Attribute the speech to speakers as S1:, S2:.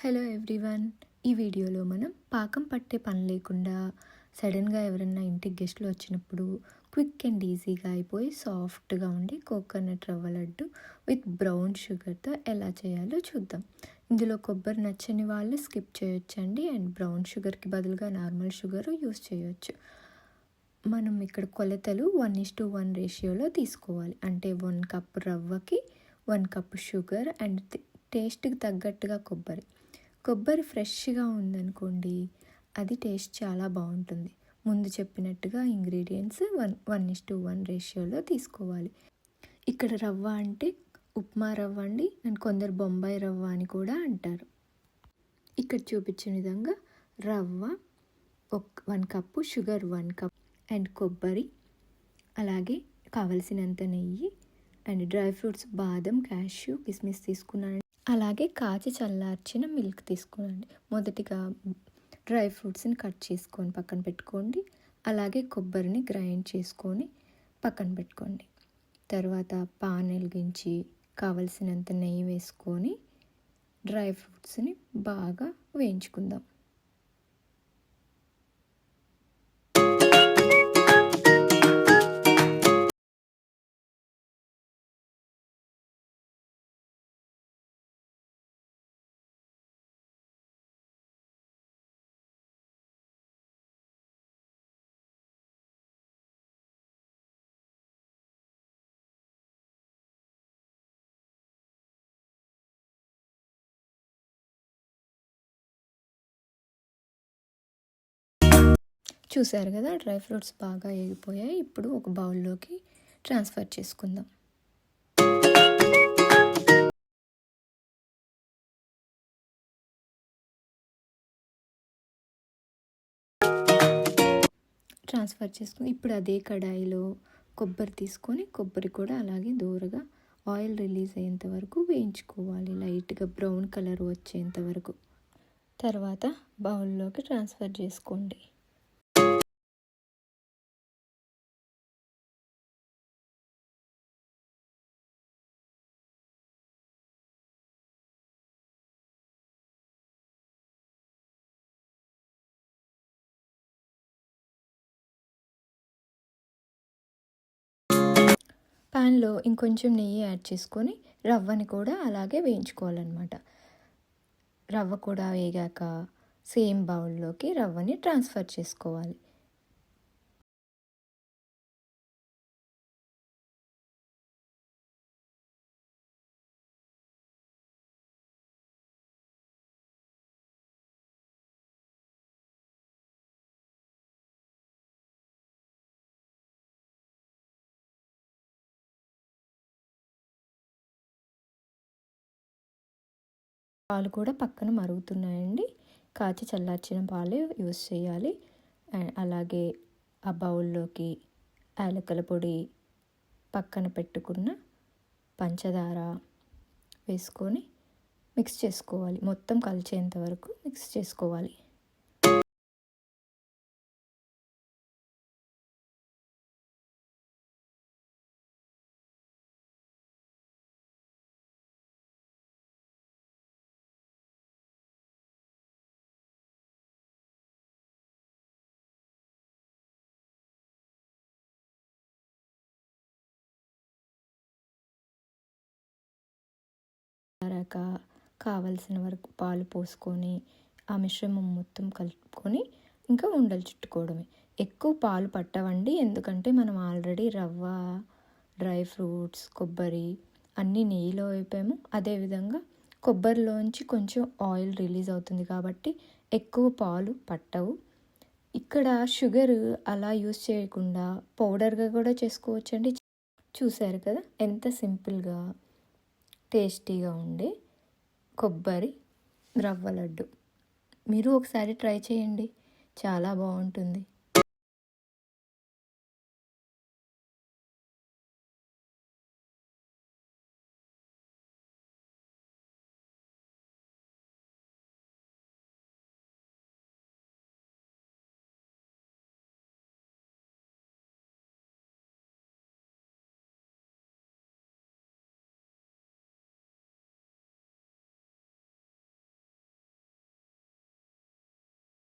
S1: Hello everyone. ఈ వీడియోలో మనం పాకం పట్టే పని లేకుండా సడన్గా ఎవరైనా ఇంటికి గెస్ట్లు వచ్చినప్పుడు క్విక్ అండ్ ఈజీగా అయిపోయి సాఫ్ట్గా ఉండి కోకోనట్ రవ్వ లడ్డు విత్ బ్రౌన్ షుగర్తో ఎలా చేయాలో చూద్దాం. ఇందులో కొబ్బరి నచ్చని వాళ్ళు స్కిప్ చేయొచ్చండి, అండ్ బ్రౌన్ షుగర్కి బదులుగా నార్మల్ షుగర్ యూస్ చేయొచ్చు. మనం ఇక్కడ కొలతలు 1:1 రేషియోలో తీసుకోవాలి. అంటే 1 కప్ రవ్వకి 1 కప్ షుగర్ అండ్ టేస్ట్కి తగ్గట్టుగా కొబ్బరి ఫ్రెష్గా ఉందనుకోండి, అది టేస్ట్ చాలా బాగుంటుంది. ముందు చెప్పినట్టుగా ఇంగ్రీడియంట్స్ 1:1 రేషియోలో తీసుకోవాలి. ఇక్కడ రవ్వ అంటే ఉప్మా రవ్వ అండి, అండ్ కొందరు బొంబాయి రవ్వ అని కూడా అంటారు. ఇక్కడ చూపించిన విధంగా రవ్వ 1 కప్పు, షుగర్ 1 కప్ అండ్ కొబ్బరి, అలాగే కావలసినంత నెయ్యి అండ్ డ్రై ఫ్రూట్స్ బాదం, క్యాష్యూ, కిస్మిస్ తీసుకున్నాను. అలాగే కాచి చల్లార్చిన మిల్క్ తీసుకోండి. మొదటిగా డ్రై ఫ్రూట్స్ని కట్ చేసుకొని పక్కన పెట్టుకోండి. అలాగే కొబ్బరిని గ్రైండ్ చేసుకొని పక్కన పెట్టుకోండి. తర్వాత పాన్ వెలిగించి కావలసినంత నెయ్యి వేసుకొని డ్రై ఫ్రూట్స్ని బాగా వేయించుకుందాం. చూసారు కదా, డ్రై ఫ్రూట్స్ బాగా వేగిపోయాయి. ఇప్పుడు ఒక బౌల్లోకి ట్రాన్స్ఫర్ చేసుకుందాం. ఇప్పుడు అదే కడాయిలో కొబ్బరి తీసుకొని కొబ్బరి కూడా అలాగే దూరగా ఆయిల్ రిలీజ్ అయ్యేంత వరకు వేయించుకోవాలి, లైట్గా బ్రౌన్ కలర్ వచ్చేంత వరకు. తర్వాత బౌల్లోకి ట్రాన్స్ఫర్ చేసుకోండి. ప్యాన్లో ఇంకొంచెం నెయ్యి యాడ్ చేసుకొని రవ్వని కూడా అలాగే వేయించుకోవాలన్నమాట. రవ్వ కూడా వేగాక సేమ్ బౌల్లోకి రవ్వని ట్రాన్స్ఫర్ చేసుకోవాలి. పాలు కూడా పక్కన మరుగుతున్నాయండి. కాచి చల్లార్చిన పాలు యూస్ చేయాలి. అలాగే ఆ బౌల్లోకి యాలకుల పొడి, పక్కన పెట్టుకున్న పంచదార వేసుకొని మిక్స్ చేసుకోవాలి. మొత్తం కలిసేంత వరకు మిక్స్ చేసుకోవాలి. కావలసిన వరకు పాలు పోసుకొని ఆ మిశ్రమం మొత్తం కలుపుకొని ఇంకా ఉండలు చుట్టుకోవడమే. ఎక్కువ పాలు పట్టవండి, ఎందుకంటే మనం ఆల్రెడీ రవ్వ, డ్రై ఫ్రూట్స్, కొబ్బరి అన్నీ నెయ్యిలో వేపాము. అదేవిధంగా కొబ్బరిలోంచి కొంచెం ఆయిల్ రిలీజ్ అవుతుంది కాబట్టి ఎక్కువ పాలు పట్టవు. ఇక్కడ షుగర్ అలా యూస్ చేయకుండా పౌడర్గా కూడా చేసుకోవచ్చండి. చూసారు కదా, ఎంత సింపుల్గా టేస్టీగా ఉండే కొబ్బరి రవ్వ లడ్డు. మీరు ఒకసారి ట్రై చేయండి, చాలా బాగుంటుంది.